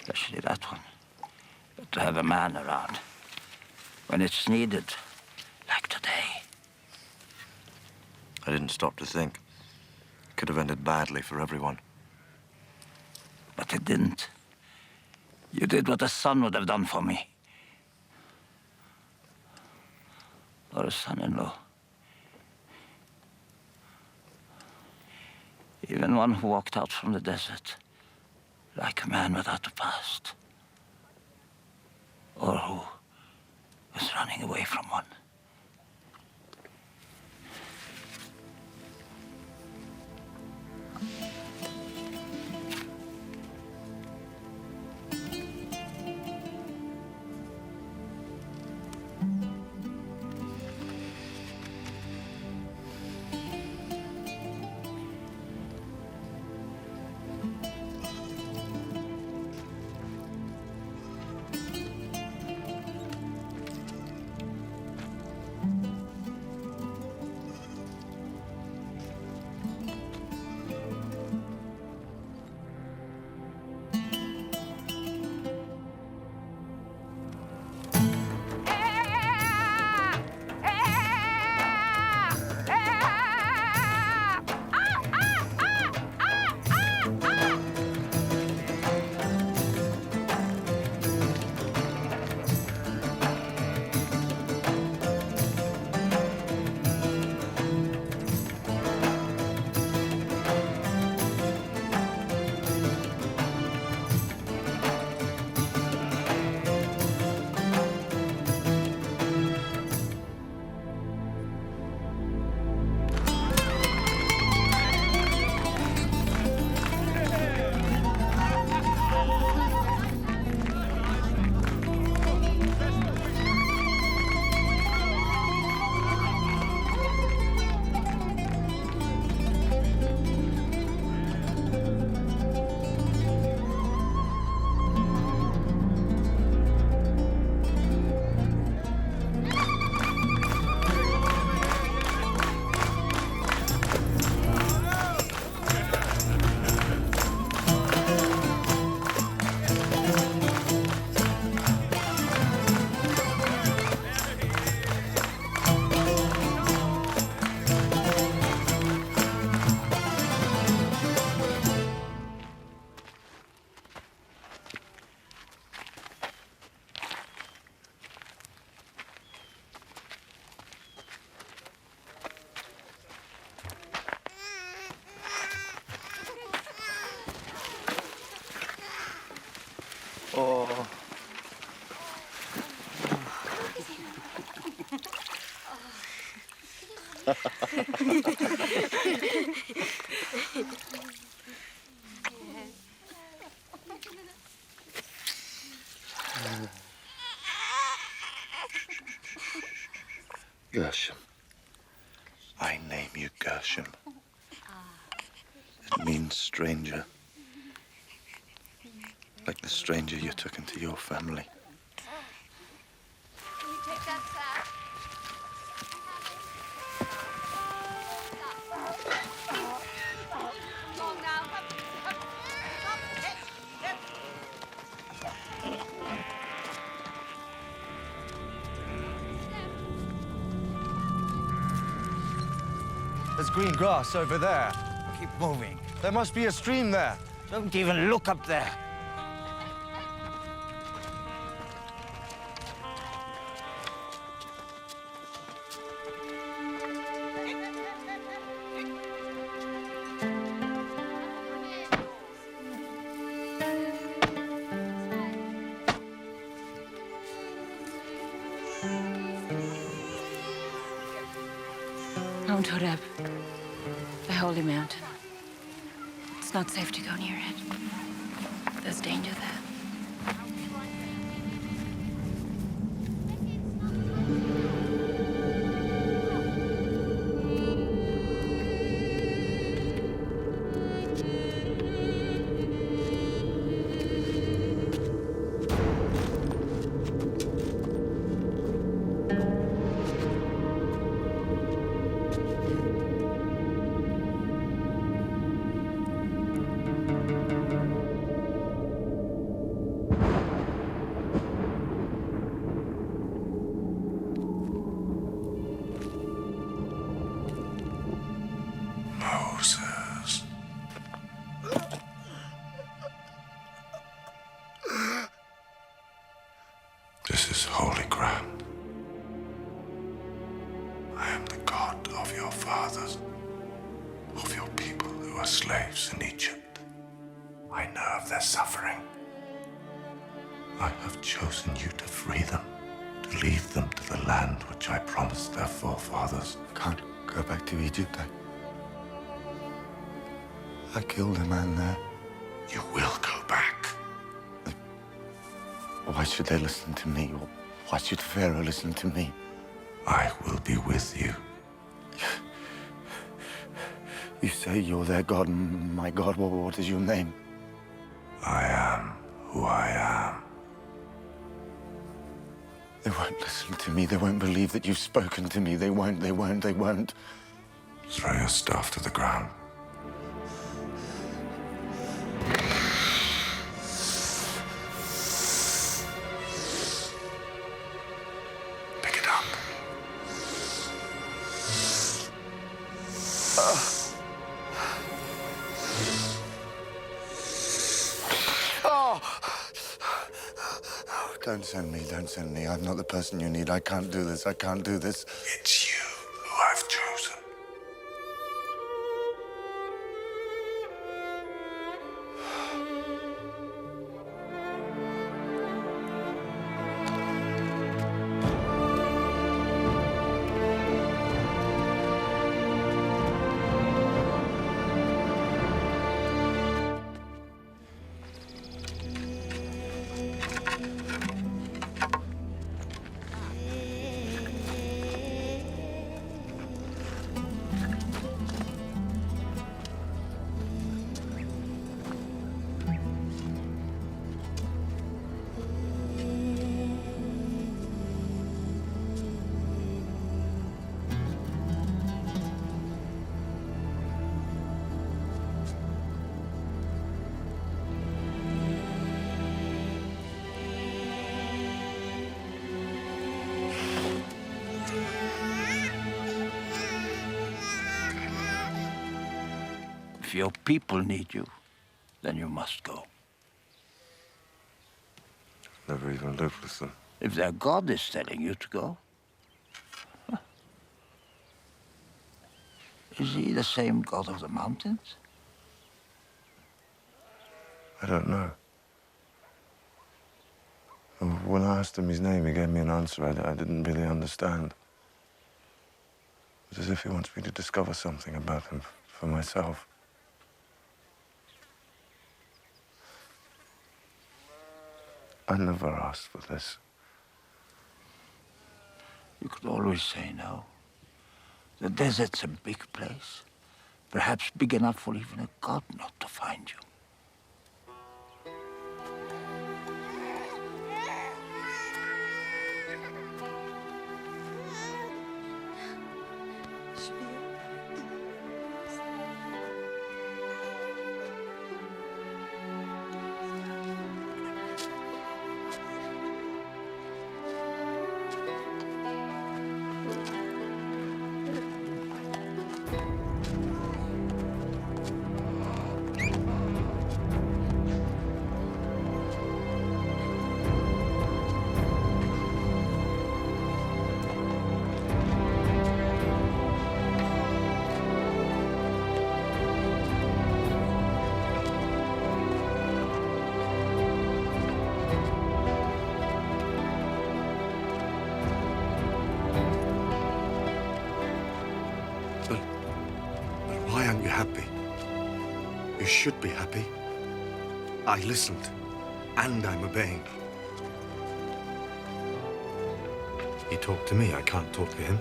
especially that one. But to have a man around when it's needed, like today. I didn't stop to think. It could have ended badly for everyone. But it didn't. You did what a son would have done for me. Or a son-in-law. Even one who walked out from the desert like a man without a past. Or who was running away from one. Oh. Gershom. I name you Gershom. It means stranger. Like the stranger you took into your family. Can you take that sack? Come on now. There's green grass over there. Keep moving. There must be a stream there. Don't even look up there. Mount Horeb, the holy mountain. It's not safe to go near it. There's danger there. This is holy ground. I am the God of your fathers, of your people who are slaves in Egypt. I know of their suffering. I have chosen you to free them, to lead them to the land which I promised their forefathers. I can't go back to Egypt. I killed a man there. You will go back. Why should they listen to me? Why should Pharaoh listen to me? I will be with you. You say you're their God, my God. What is your name? I am who I am. They won't listen to me. They won't believe that you've spoken to me. They won't. Throw your staff to the ground. Pick it up. Don't send me. I'm not the person you need. I can't do this. It's you who I've chosen. If your people need you, then you must go. Never even lived with them. If their God is telling you to go, is he the same God of the mountains? I don't know. When I asked him his name, he gave me an answer I didn't really understand. It's as if he wants me to discover something about him for myself. I never asked for this. You could always say no. The desert's a big place. Perhaps big enough for even a god not to find you. Why aren't you happy? You should be happy. I listened, and I'm obeying. He talked to me, I can't talk to him.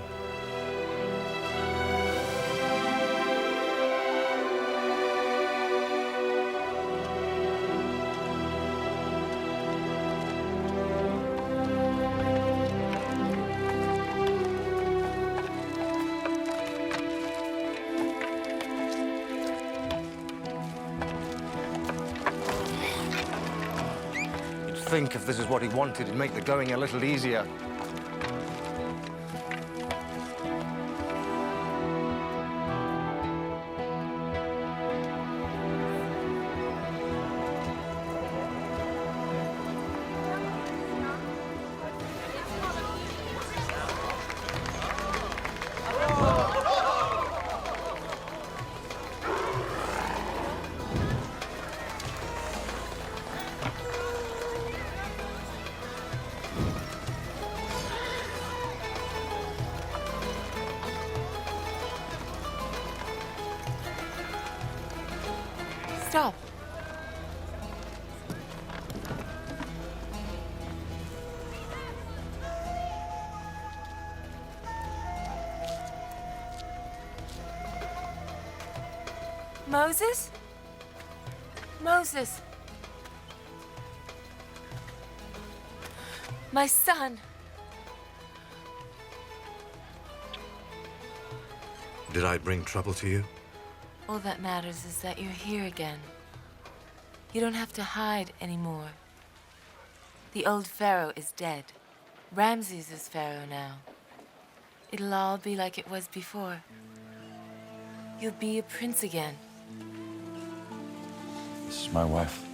Think if this is what he wanted, it'd make the going a little easier. Moses? Moses. My son. Did I bring trouble to you? All that matters is that you're here again. You don't have to hide anymore. The old Pharaoh is dead. Ramses is Pharaoh now. It'll all be like it was before. You'll be a prince again. This is my wife.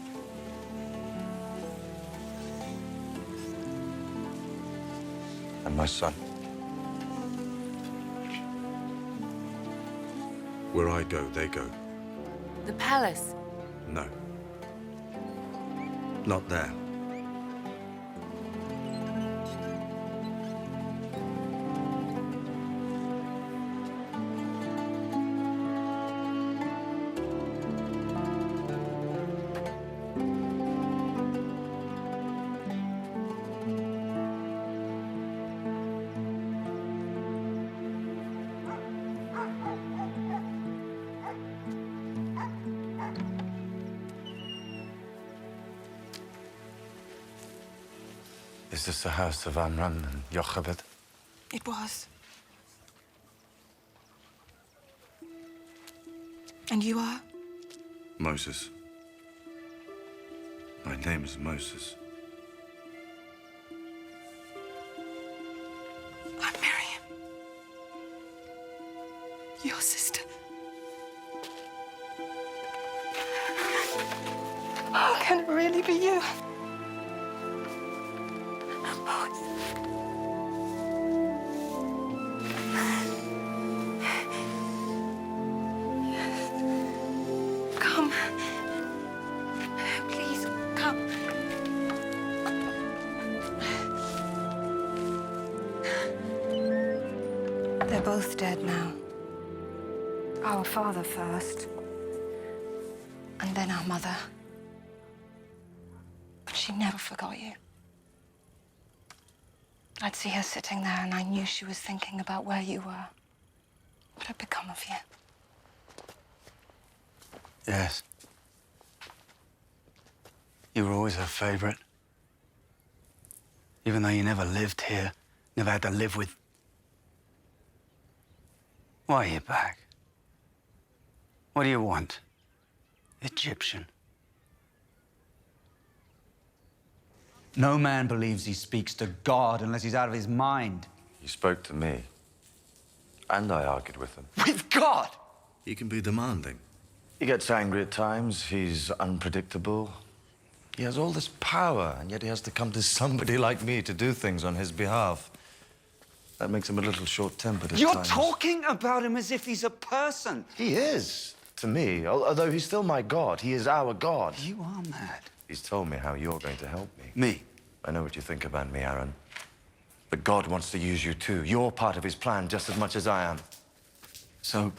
And my son. Where I go, they go. The palace. No. Not there. Is this the house of Amram and Jochebed? It was. And you are? Moses. My name is Moses. I'm Miriam. Your sister. Oh, can it really be you? Come. Please, come. They're both dead now. Our father first, and then our mother. But she never forgot you. I'd see her sitting there, and I knew she was thinking about where you were. What had become of you? Yes. You were always her favorite. Even though you never lived here, never had to live with... Why are you back? What do you want? Egyptian. No man believes he speaks to God unless he's out of his mind. He spoke to me. And I argued with him. With God! He can be demanding. He gets angry at times. He's unpredictable. He has all this power, and yet he has to come to somebody like me to do things on his behalf. That makes him a little short-tempered at You're times. talking about him as if he's a person. He is, to me. Although he's still my God. He is our God. You are mad. He's told me how you're going to help me. Me? I know what you think about me, Aaron. But God wants to use you too. You're part of his plan just as much as I am. So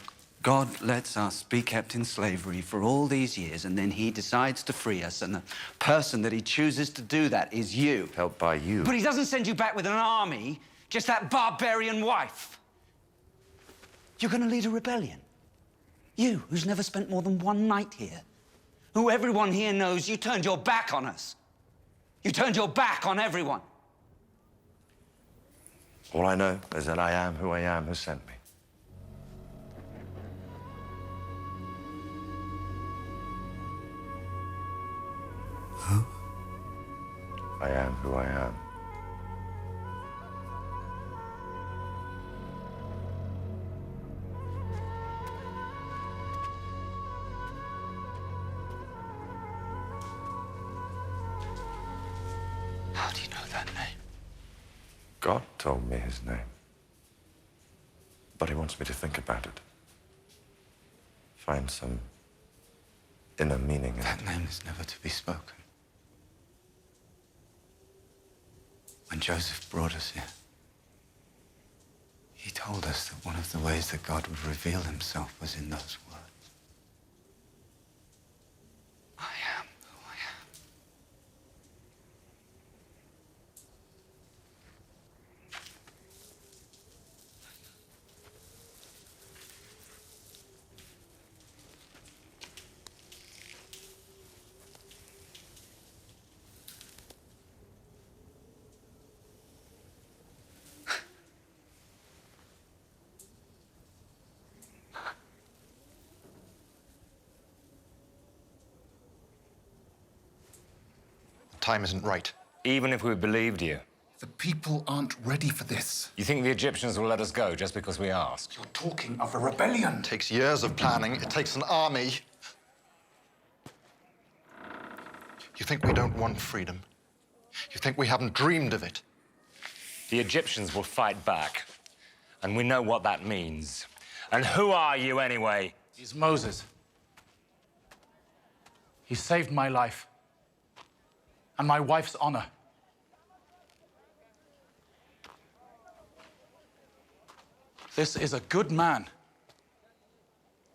God lets us be kept in slavery for all these years, and then he decides to free us, and the person that he chooses to do that is you. Helped by you. But he doesn't send you back with an army, just that barbarian wife. You're gonna lead a rebellion. You, who's never spent more than one night here. Who everyone here knows you turned your back on us. You turned your back on everyone. All I know is that I am who I am who sent me. Who? I am who I am. How do you know that name? God told me his name. But he wants me to think about it. Find some inner meaning in it. That name is never to be spoken. When Joseph brought us here, he told us that one of the ways that God would reveal himself was in those words. I am who I am. time isn't right. Even if we believed you. The people aren't ready for this. You think the Egyptians will let us go just because we asked? You're talking of a rebellion. It takes years of planning. It takes an army. You think we don't want freedom? You think we haven't dreamed of it? The Egyptians will fight back. And we know what that means. And who are you anyway? He's Moses. He saved my life. And my wife's honor. This is a good man.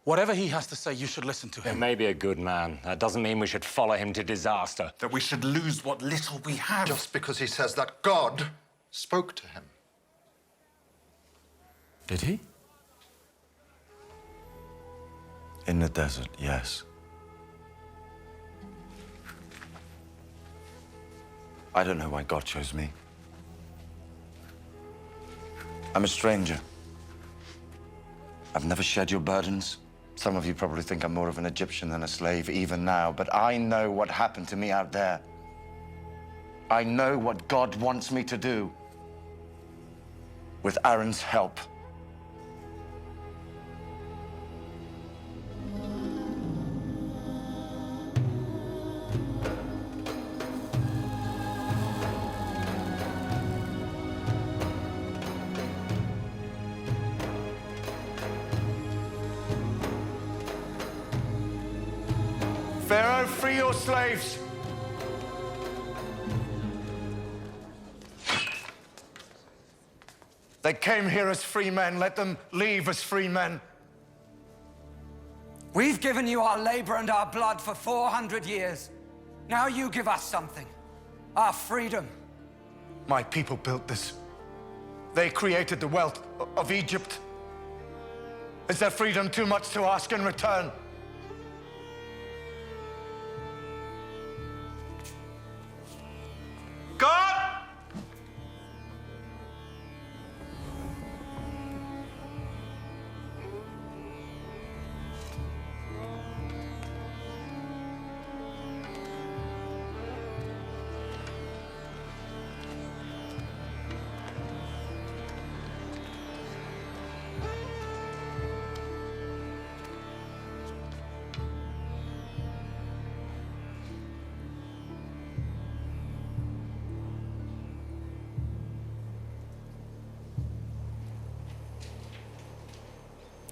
Whatever he has to say, you should listen to He him. may be a good man. That doesn't mean we should follow him to disaster. That we should lose what little we have. Just because he says that God spoke to him. Did he? In the desert, yes. I don't know why God chose me. I'm a stranger. I've never shared your burdens. Some of you probably think I'm more of an Egyptian than a slave, even now, but I know what happened to me out there. I know what God wants me to do. With Aaron's help. Pharaoh, free your slaves. They came here as free men. Let them leave as free men. We've given you our labor and our blood for 400 years. Now you give us something. Our freedom. My people built this. They created the wealth of Egypt. Is their freedom too much to ask in return? God!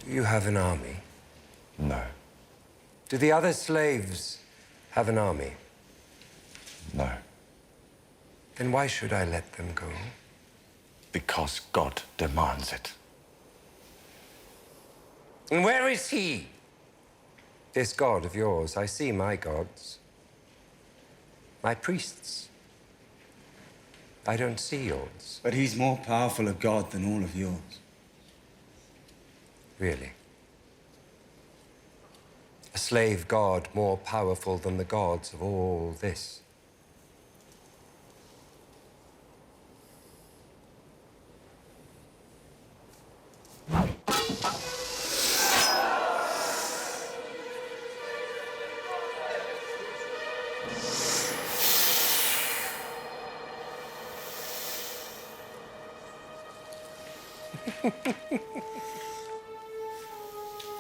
Do you have an army? No. Do the other slaves have an army? No. Then why should I let them go? Because God demands it. And where is he? This God of yours. I see my gods. My priests. I don't see yours. But he's more powerful a god than all of yours. Really? A slave god more powerful than the gods of all this?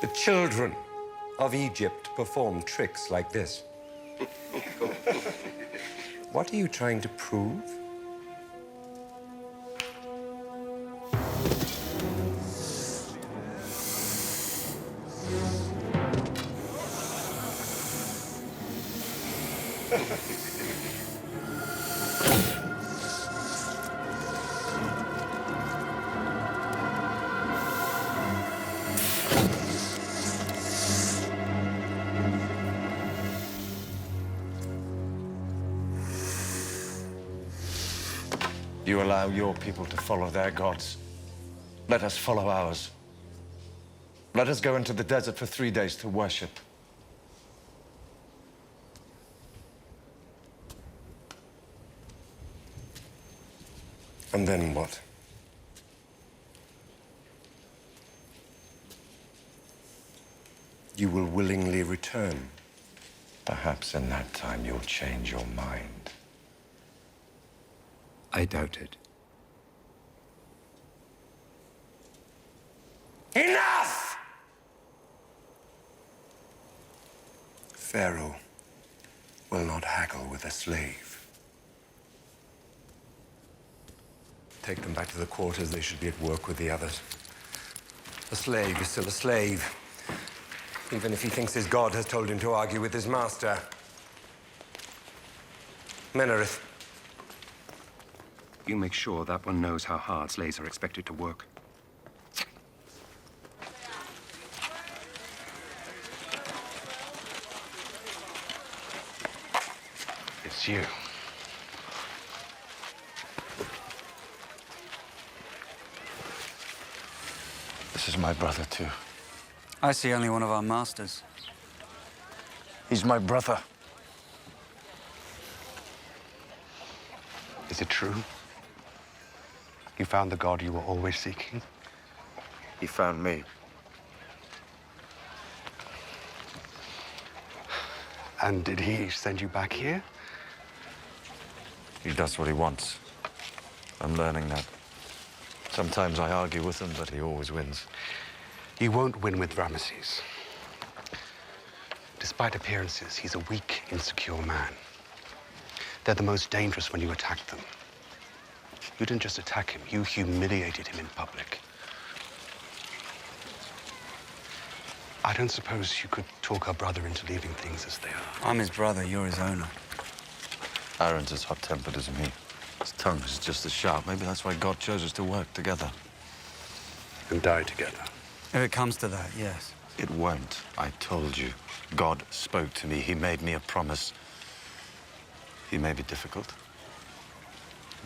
The children of Egypt perform tricks like this. What are you trying to prove? You allow your people to follow their gods. Let us follow ours. Let us go into the desert for 3 days to worship. And then what? You will willingly return. Perhaps in that time you'll change your mind. I doubt it. Enough! Pharaoh will not haggle with a slave. Take them back to the quarters. They should be at work with the others. A slave is still a slave, even if he thinks his god has told him to argue with his master. Menarith. You make sure that one knows how hard slaves are expected to work. It's you. This is my brother, too. I see only one of our masters. He's my brother. Is it true? You found the god you were always seeking? He found me. And did he send you back here? He does what he wants. I'm learning that. Sometimes I argue with him, but he always wins. You won't win with Ramesses. Despite appearances, he's a weak, insecure man. They're the most dangerous when you attack them. You didn't just attack him, you humiliated him in public. I don't suppose you could talk our brother into leaving things as they are. I'm his brother, you're his owner. Aaron's as hot-tempered as me. His tongue is just as sharp. Maybe that's why God chose us to work together. And die together. If it comes to that, yes. It won't. I told you. God spoke to me. He made me a promise. He may be difficult.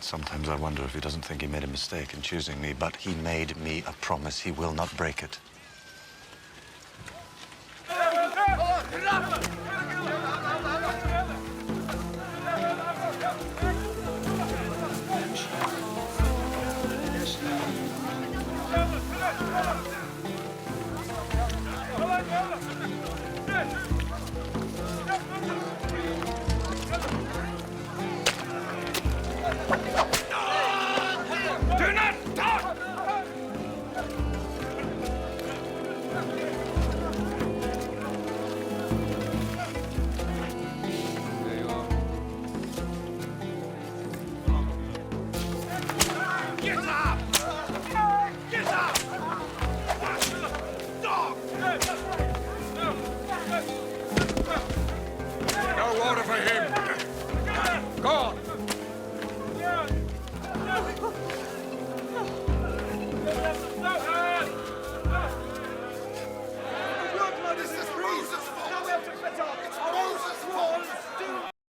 Sometimes I wonder if he doesn't think he made a mistake in choosing me, but he made me a promise. He will not break it.